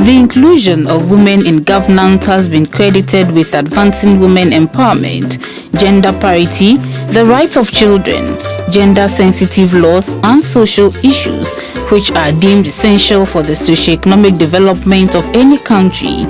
The inclusion of women in governance has been credited with advancing women empowerment, gender parity, the rights of children, gender-sensitive laws, and social issues, which are deemed essential for the socio-economic development of any country.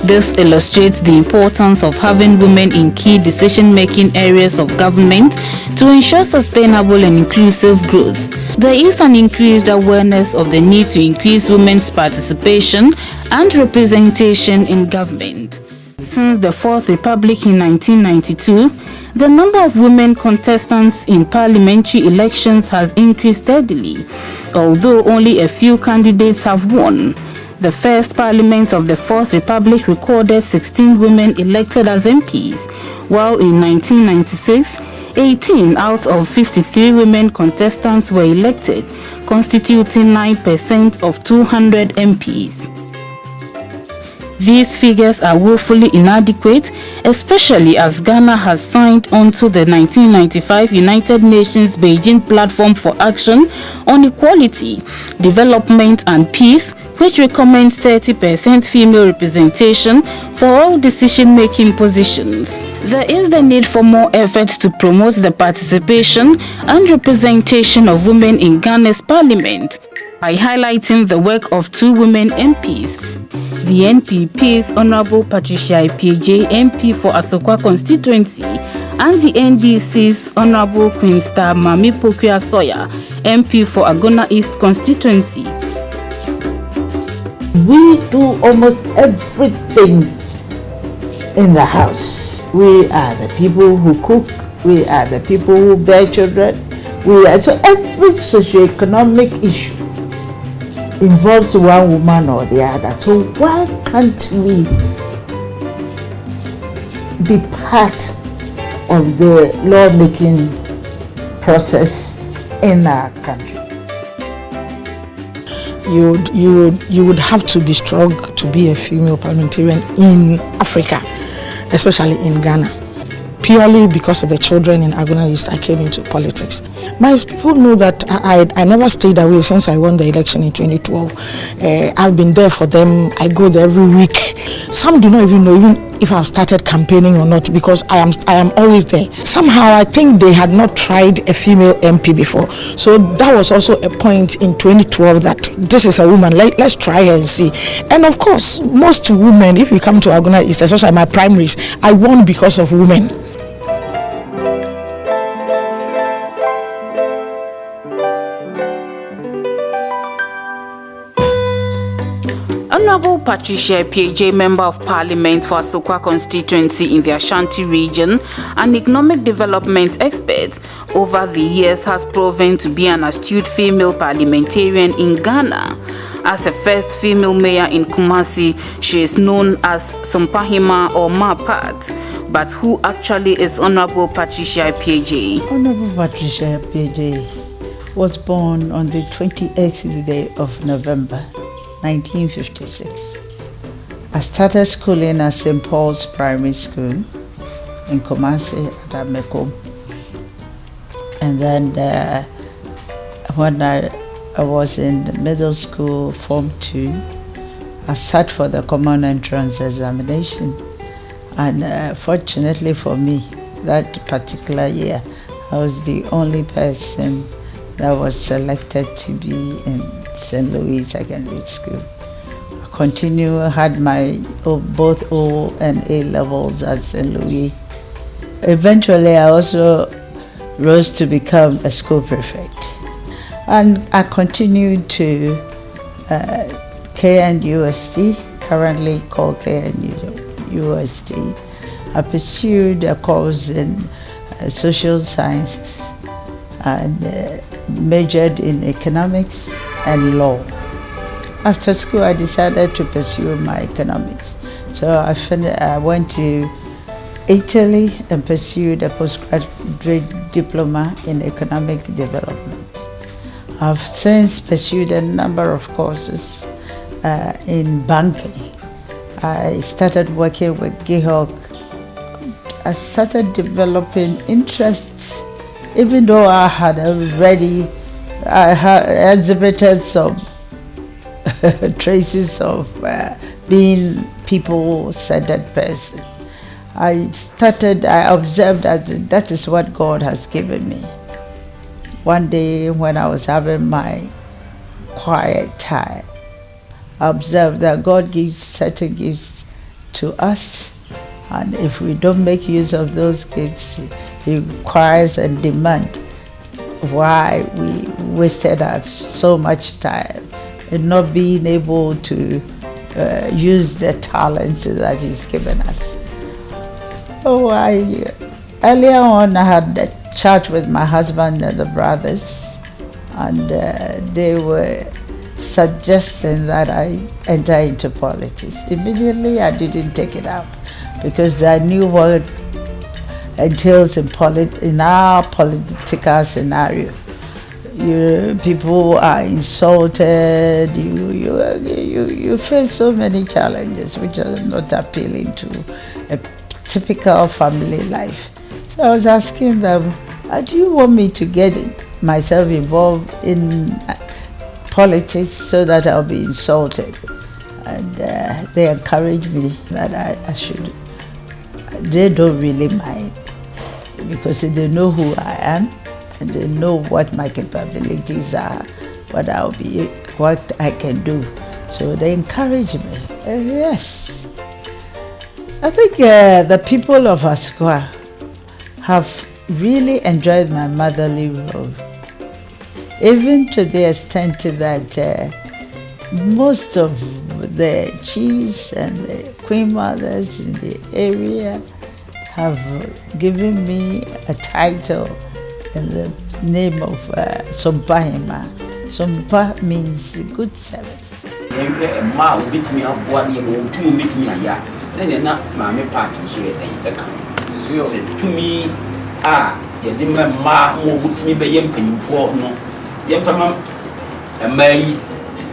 This illustrates the importance of having women in key decision-making areas of government to ensure sustainable and inclusive growth. There is an increased awareness of the need to increase women's participation and representation in government. Since the Fourth Republic in 1992, the number of women contestants in parliamentary elections has increased steadily, although only a few candidates have won. The first parliament of the Fourth Republic recorded 16 women elected as MPs, while in 1996, 18 out of 53 women contestants were elected, constituting 9% of 200 MPs. These figures are woefully inadequate, especially as Ghana has signed on to the 1995 United Nations Beijing Platform for Action on Equality, Development and Peace, which recommends 30% female representation for all decision-making positions. There is the need for more efforts to promote the participation and representation of women in Ghana's parliament by highlighting the work of two women MPs. The NPP's Honorable Patricia Ipieje, MP for Asokwa constituency, and the NDC's Honorable Queen Star Mami Pokuya Soya, MP for Agona East constituency. We do almost everything in the house. We are the people who cook, we are the people who bear children, so every socio-economic issue involves one woman or the other. So why can't we be part of the lawmaking process in our country? You would have to be strong to be a female parliamentarian in Africa, especially in Ghana. Purely because of the children in Agona East, I came into politics. My people know that I never stayed away since I won the election in 2012. I've been there for them. I go there every week. Some do not even know even if I've started campaigning or not, because I am always there. Somehow I think they had not tried a female MP before. So that was also a point in 2012 that this is a woman, let's try her and see. And of course, most women, if you come to Agona East, especially my primaries, I won because of women. Honorable Patricia Ipieje, Member of Parliament for Asokwa constituency in the Ashanti region and economic development expert, over the years has proven to be an astute female parliamentarian in Ghana. As a first female mayor in Kumasi, she is known as Sampahima or Mapat. But who actually is Honorable Patricia Ipieje? Honorable Patricia Ipieje was born on the 28th day of November 1956. I started schooling at St. Paul's Primary School in Kumasi at Ameko. And then when I was in middle school, Form 2, I sat for the Common Entrance Examination. And fortunately for me, that particular year, I was the only person that was selected to be in St. Louis Secondary School. I had my both O and A levels at St. Louis. Eventually, I also rose to become a school prefect. And I continued to KNUST, currently called KNUST. I pursued a course in social sciences and majored in economics and law. After school, I decided to pursue my economics. So I went to Italy and pursued a postgraduate diploma in economic development. I've since pursued a number of courses in banking. I started working with Gihok. I started developing interests, even though I had exhibited some traces of being people-centered person. I observed that is what God has given me. One day when I was having my quiet time, I observed that God gives certain gifts to us, and if we don't make use of those gifts, He requires and demands why we wasted so much time in not being able to use the talents that He's given us. So earlier on I had a chat with my husband and the brothers, and they were suggesting that I enter into politics. Immediately I didn't take it up because I knew what entails in our political scenario. People are insulted, you face so many challenges which are not appealing to a typical family life. So I was asking them, do you want me to get myself involved in politics so that I'll be insulted? And they encouraged me that I should. They don't really mind because they know who I am and they know what my capabilities are, what I can do. So they encourage me. Yes. I think the people of Asukwa have really enjoyed my motherly role, even to the extent that most of the chiefs and the queen mothers in the area have given me a title in the name of Sompahima. Sompa means good service. To me, ma mo butumi be yem panyimfo no yem fama mai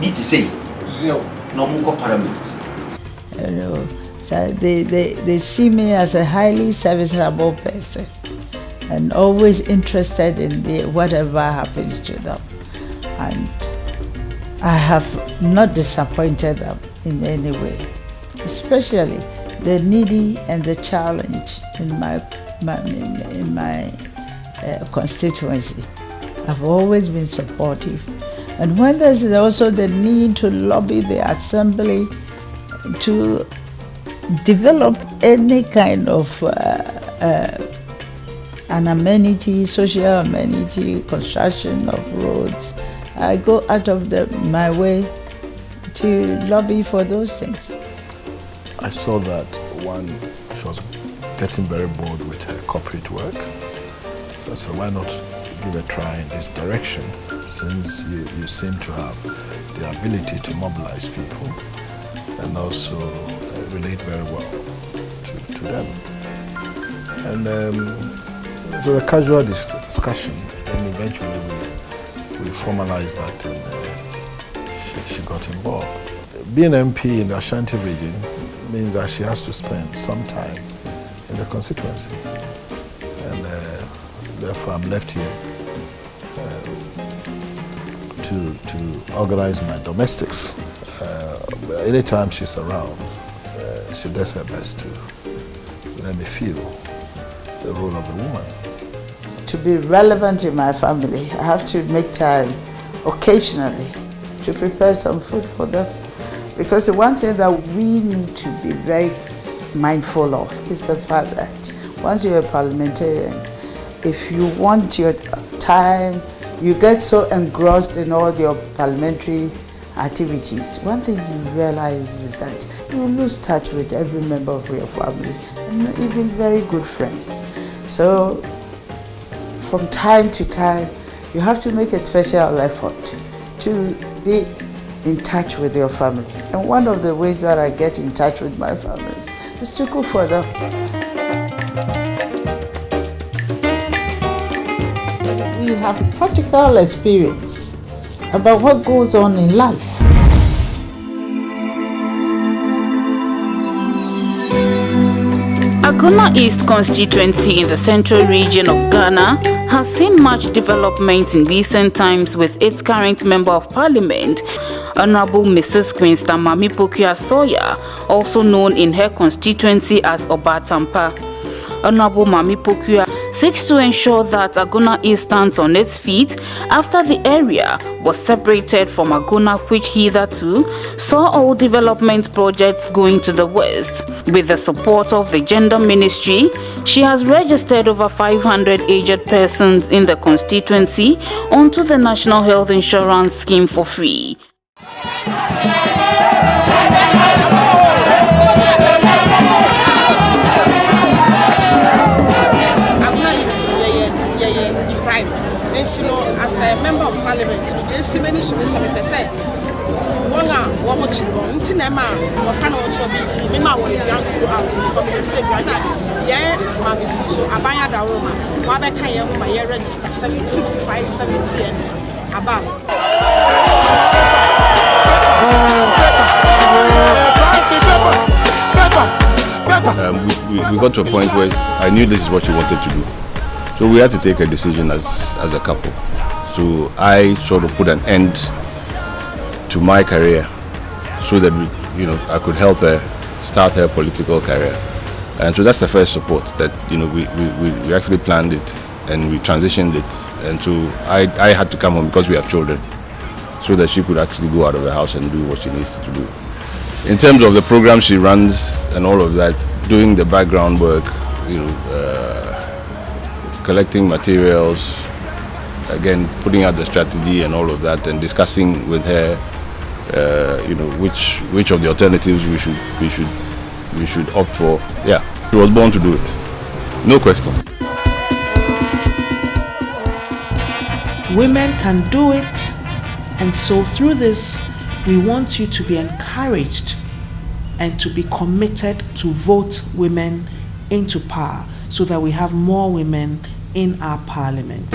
need to say no mo parliament. So they see me as a highly serviceable person and always interested in whatever happens to them, and I have not disappointed them in any way, especially the needy and the challenged in my constituency. I've always been supportive, and when there's also the need to lobby the assembly to develop any kind of an amenity, social amenity, construction of roads, I go out of my way to lobby for those things. I saw that she was getting very bored with her corporate work. So why not give a try in this direction, since you seem to have the ability to mobilize people and also relate very well to them. And so a casual discussion, and eventually we formalized that, and she got involved. Being MP in the Ashanti region means that she has to spend some time in the constituency, and therefore I'm left here to organize my domestics. Anytime she's around, she does her best to let me feel the role of a woman. To be relevant in my family, I have to make time occasionally to prepare some food for them. Because the one thing that we need to be very mindful of is the fact that once you're a parliamentarian, if you want your time, you get so engrossed in all your parliamentary activities, one thing you realize is that you lose touch with every member of your family and even very good friends. So from time to time, you have to make a special effort to be in touch with your family. And one of the ways that I get in touch with my families is to cook for them. We have practical experience about what goes on in life. Agona East constituency in the central region of Ghana has seen much development in recent times, with its current member of parliament, Honorable Mrs. Queensta Mami Pokuya Sawyer, also known in her constituency as Obatampa. Honorable Mami Pokuya seeks to ensure that Agona East stands on its feet after the area was separated from Agona, which hitherto saw all development projects going to the west. With the support of the Gender Ministry, she has registered over 500 aged persons in the constituency onto the National Health Insurance Scheme for free. As a member of parliament, there's many students of the say, one more children, Tinema, Mofano, BC, Mima, will be young throughout the community. Say, yeah, Mammy Fuso, Abaya da Roma, Wabaka Yama, year register 65, 70 and above. We got to a point where I knew this is what she wanted to do. So we had to take a decision as a couple. So I sort of put an end to my career so that I could help her start her political career. And so that's the first support that we actually planned it and we transitioned it. And so I had to come home because we have children, so that she could actually go out of the house and do what she needs to do. In terms of the program she runs and all of that, doing the background work, collecting materials, again putting out the strategy and all of that, and discussing with her, which of the alternatives we should opt for. Yeah, she was born to do it, no question. Women can do it, and so through this, we want you to be encouraged and to be committed to vote women into power so that we have more women in our parliament.